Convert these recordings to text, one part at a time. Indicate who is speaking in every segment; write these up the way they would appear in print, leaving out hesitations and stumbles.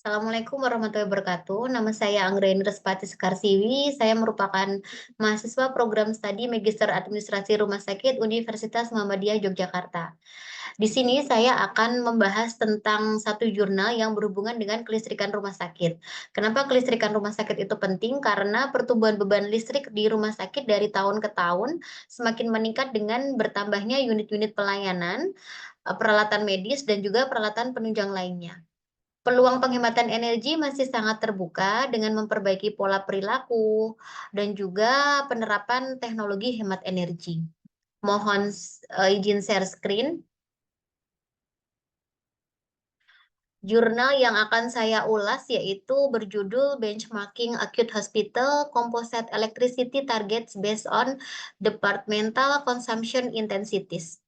Speaker 1: Assalamualaikum warahmatullahi wabarakatuh. Nama saya Anggraini Respati Sekarsiwi. Saya merupakan mahasiswa program studi Magister Administrasi Rumah Sakit Universitas Muhammadiyah Yogyakarta. Di sini saya akan membahas tentang satu jurnal yang berhubungan dengan kelistrikan rumah sakit. Kenapa kelistrikan rumah sakit itu penting? Karena pertumbuhan beban listrik di rumah sakit dari tahun ke tahun semakin meningkat dengan bertambahnya unit-unit pelayanan, peralatan medis, dan juga peralatan penunjang lainnya. Peluang penghematan energi masih sangat terbuka dengan memperbaiki pola perilaku dan juga penerapan teknologi hemat energi. Mohon izin share screen. Jurnal yang akan saya ulas yaitu berjudul Benchmarking Acute Hospital Composite Electricity Targets Based on Departmental Consumption Intensities.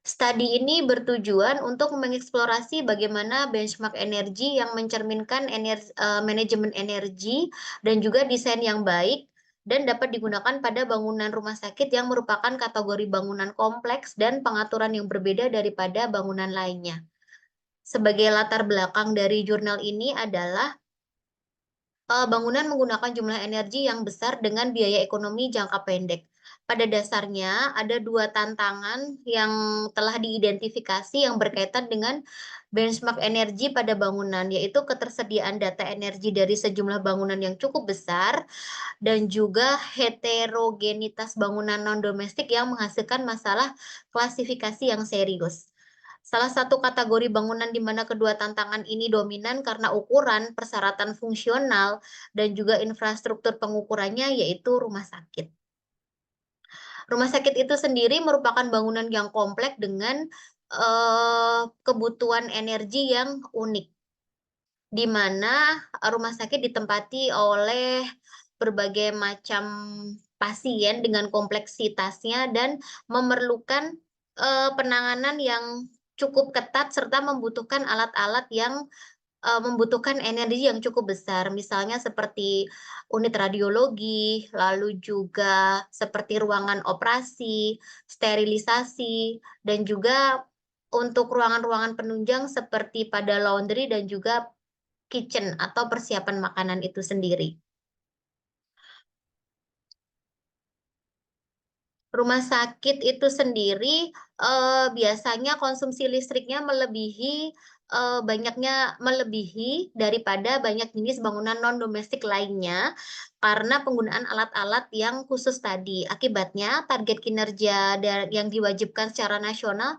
Speaker 1: Studi ini bertujuan untuk mengeksplorasi bagaimana benchmark energi yang mencerminkan manajemen energi dan juga desain yang baik dan dapat digunakan pada bangunan rumah sakit yang merupakan kategori bangunan kompleks dan pengaturan yang berbeda daripada bangunan lainnya. Sebagai latar belakang dari jurnal ini adalah bangunan menggunakan jumlah energi yang besar dengan biaya ekonomi jangka pendek. Pada dasarnya, ada dua tantangan yang telah diidentifikasi yang berkaitan dengan benchmark energi pada bangunan, yaitu ketersediaan data energi dari sejumlah bangunan yang cukup besar, dan juga heterogenitas bangunan non-domestik yang menghasilkan masalah klasifikasi yang serius. Salah satu kategori bangunan di mana kedua tantangan ini dominan karena ukuran, persyaratan fungsional, dan juga infrastruktur pengukurannya yaitu rumah sakit. Rumah sakit itu sendiri merupakan bangunan yang kompleks dengan kebutuhan energi yang unik, di mana rumah sakit ditempati oleh berbagai macam pasien dengan kompleksitasnya dan memerlukan penanganan yang cukup ketat serta membutuhkan alat-alat yang membutuhkan energi yang cukup besar, misalnya seperti unit radiologi, lalu juga seperti ruangan operasi, sterilisasi, dan juga untuk ruangan-ruangan penunjang seperti pada laundry dan juga kitchen atau persiapan makanan itu sendiri. Rumah sakit itu sendiri biasanya konsumsi listriknya melebihi daripada banyak jenis bangunan non-domestik lainnya karena penggunaan alat-alat yang khusus tadi. Akibatnya, target kinerja yang diwajibkan secara nasional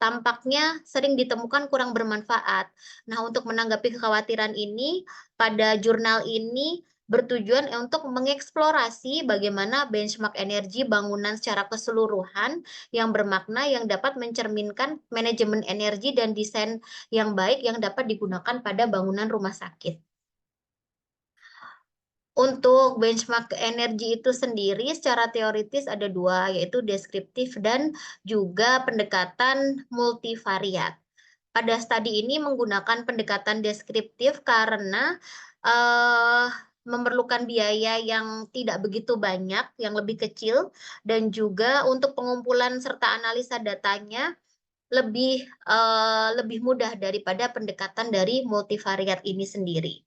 Speaker 1: tampaknya sering ditemukan kurang bermanfaat. Nah, untuk menanggapi kekhawatiran ini, pada jurnal ini bertujuan untuk mengeksplorasi bagaimana benchmark energi bangunan secara keseluruhan yang bermakna yang dapat mencerminkan manajemen energi dan desain yang baik yang dapat digunakan pada bangunan rumah sakit. Untuk benchmark energi itu sendiri secara teoritis ada dua, yaitu deskriptif dan juga pendekatan multivariat. Pada studi ini menggunakan pendekatan deskriptif karena memerlukan biaya yang tidak begitu banyak, yang lebih kecil, dan juga untuk pengumpulan serta analisa datanya lebih mudah daripada pendekatan dari multivariat ini sendiri.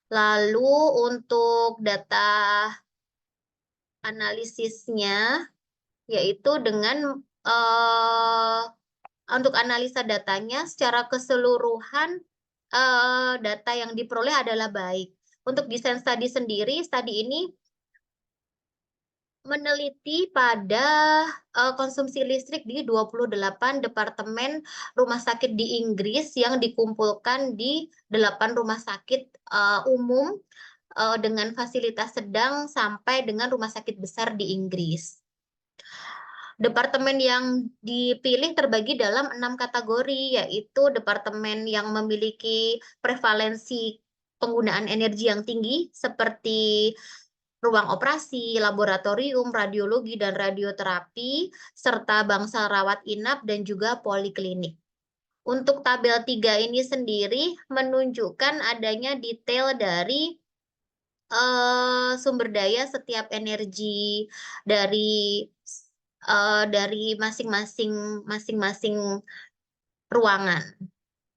Speaker 1: Lalu untuk data analisisnya, yaitu dengan untuk analisa datanya secara keseluruhan data yang diperoleh adalah baik. Untuk desain studi sendiri, studi ini meneliti pada konsumsi listrik di 28 departemen rumah sakit di Inggris yang dikumpulkan di 8 rumah sakit umum dengan fasilitas sedang sampai dengan rumah sakit besar di Inggris. Departemen yang dipilih terbagi dalam 6 kategori, yaitu departemen yang memiliki prevalensi penggunaan energi yang tinggi, seperti ruang operasi, laboratorium, radiologi, dan radioterapi, serta bangsal rawat inap dan juga poliklinik. Untuk tabel 3 ini sendiri menunjukkan adanya detail dari sumber daya setiap energi dari masing-masing ruangan.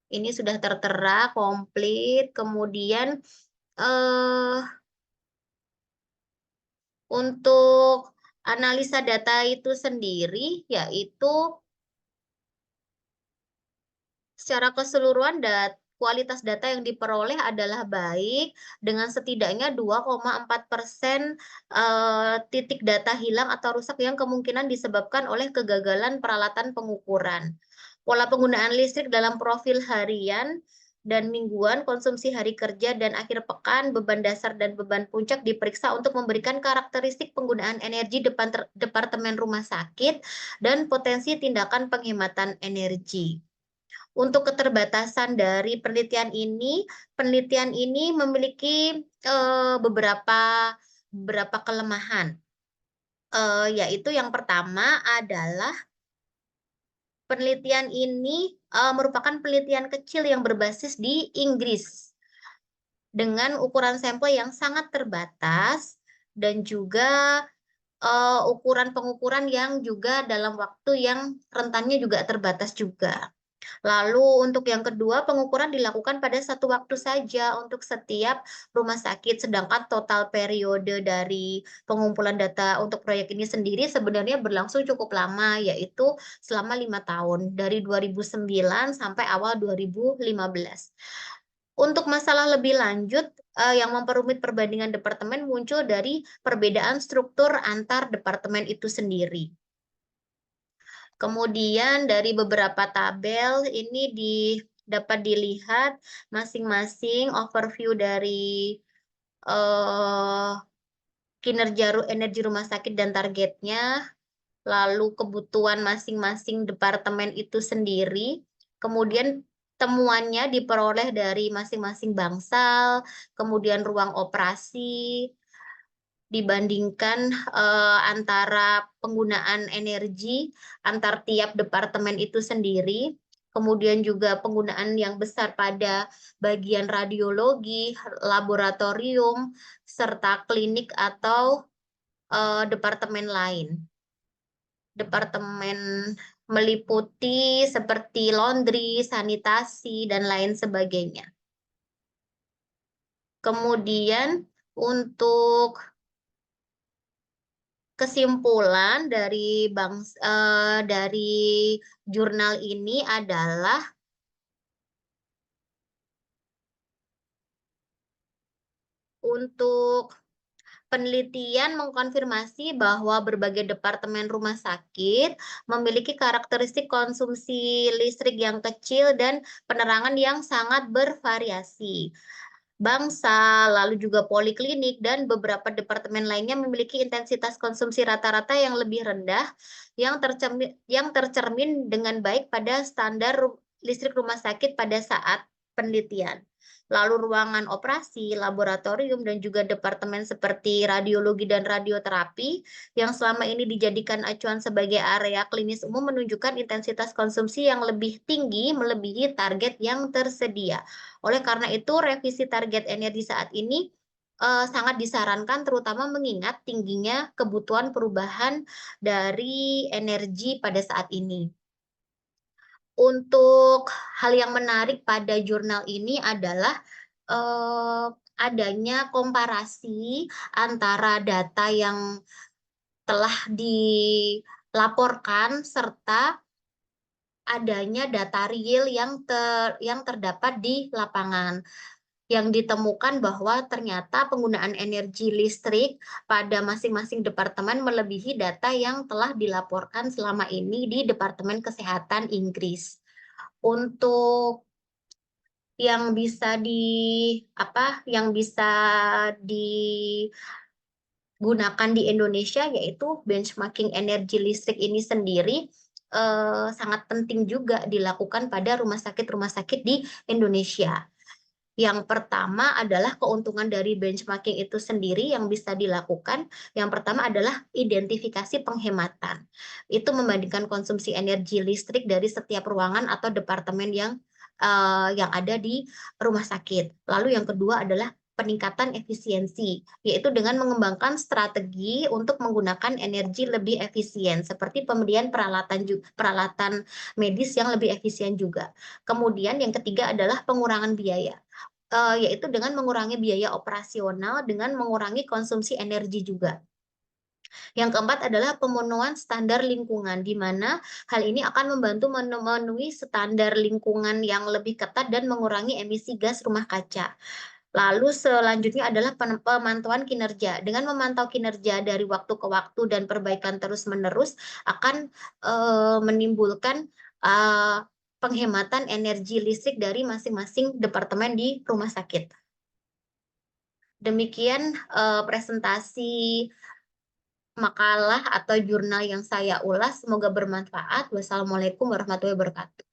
Speaker 1: Ini sudah tertera komplit. Kemudian untuk analisa data itu sendiri, yaitu secara keseluruhan kualitas data yang diperoleh adalah baik dengan setidaknya 2,4% titik data hilang atau rusak yang kemungkinan disebabkan oleh kegagalan peralatan pengukuran. Pola penggunaan listrik dalam profil harian dan mingguan, konsumsi hari kerja dan akhir pekan, beban dasar dan beban puncak diperiksa untuk memberikan karakteristik penggunaan energi Departemen Rumah Sakit dan potensi tindakan penghematan energi. Untuk keterbatasan dari penelitian ini memiliki beberapa kelemahan. Yaitu yang pertama adalah penelitian ini merupakan penelitian kecil yang berbasis di Inggris dengan ukuran sampel yang sangat terbatas dan juga ukuran pengukuran yang juga dalam waktu yang rentannya juga terbatas juga. Lalu untuk yang kedua, pengukuran dilakukan pada satu waktu saja untuk setiap rumah sakit, sedangkan total periode dari pengumpulan data untuk proyek ini sendiri sebenarnya berlangsung cukup lama, yaitu selama 5 tahun, dari 2009 sampai awal 2015. Untuk masalah lebih lanjut, yang memperumit perbandingan departemen muncul dari perbedaan struktur antar departemen itu sendiri. Kemudian dari beberapa tabel ini dapat dilihat masing-masing overview dari kinerja energi rumah sakit dan targetnya, lalu kebutuhan masing-masing departemen itu sendiri, kemudian temuannya diperoleh dari masing-masing bangsal, kemudian ruang operasi, dibandingkan antara penggunaan energi antar tiap departemen itu sendiri, kemudian juga penggunaan yang besar pada bagian radiologi, laboratorium, serta klinik atau departemen lain. Departemen meliputi seperti laundry, sanitasi, dan lain sebagainya. Kemudian untuk kesimpulan dari jurnal ini adalah untuk penelitian mengkonfirmasi bahwa berbagai departemen rumah sakit memiliki karakteristik konsumsi listrik yang kecil dan penerangan yang sangat bervariasi. Bangsal, lalu juga poliklinik, dan beberapa departemen lainnya memiliki intensitas konsumsi rata-rata yang lebih rendah, yang tercermin dengan baik pada standar listrik rumah sakit pada saat penelitian. Lalu ruangan operasi, laboratorium, dan juga departemen seperti radiologi dan radioterapi yang selama ini dijadikan acuan sebagai area klinis umum menunjukkan intensitas konsumsi yang lebih tinggi melebihi target yang tersedia. Oleh karena itu, revisi target energi saat ini sangat disarankan, terutama mengingat tingginya kebutuhan perubahan dari energi pada saat ini. Untuk hal yang menarik pada jurnal ini adalah adanya komparasi antara data yang telah dilaporkan serta adanya data real yang terdapat di lapangan. Yang ditemukan bahwa ternyata penggunaan energi listrik pada masing-masing departemen melebihi data yang telah dilaporkan selama ini di Departemen Kesehatan Inggris. Untuk yang bisa digunakan di Indonesia, yaitu benchmarking energi listrik ini sendiri sangat penting juga dilakukan pada rumah sakit di Indonesia. Yang pertama adalah keuntungan dari benchmarking itu sendiri yang bisa dilakukan. Yang pertama adalah identifikasi penghematan. Itu membandingkan konsumsi energi listrik dari setiap ruangan atau departemen yang ada di rumah sakit. Lalu yang kedua adalah peningkatan efisiensi, yaitu dengan mengembangkan strategi untuk menggunakan energi lebih efisien, seperti pembelian peralatan medis yang lebih efisien juga. Kemudian yang ketiga adalah pengurangan biaya, yaitu dengan mengurangi biaya operasional dengan mengurangi konsumsi energi juga. Yang keempat adalah pemenuhan standar lingkungan, di mana hal ini akan membantu memenuhi standar lingkungan yang lebih ketat dan mengurangi emisi gas rumah kaca. Lalu selanjutnya adalah pemantauan kinerja. Dengan memantau kinerja dari waktu ke waktu dan perbaikan terus-menerus akan menimbulkan penghematan energi listrik dari masing-masing departemen di rumah sakit. Demikian presentasi makalah atau jurnal yang saya ulas. Semoga bermanfaat. Wassalamualaikum warahmatullahi wabarakatuh.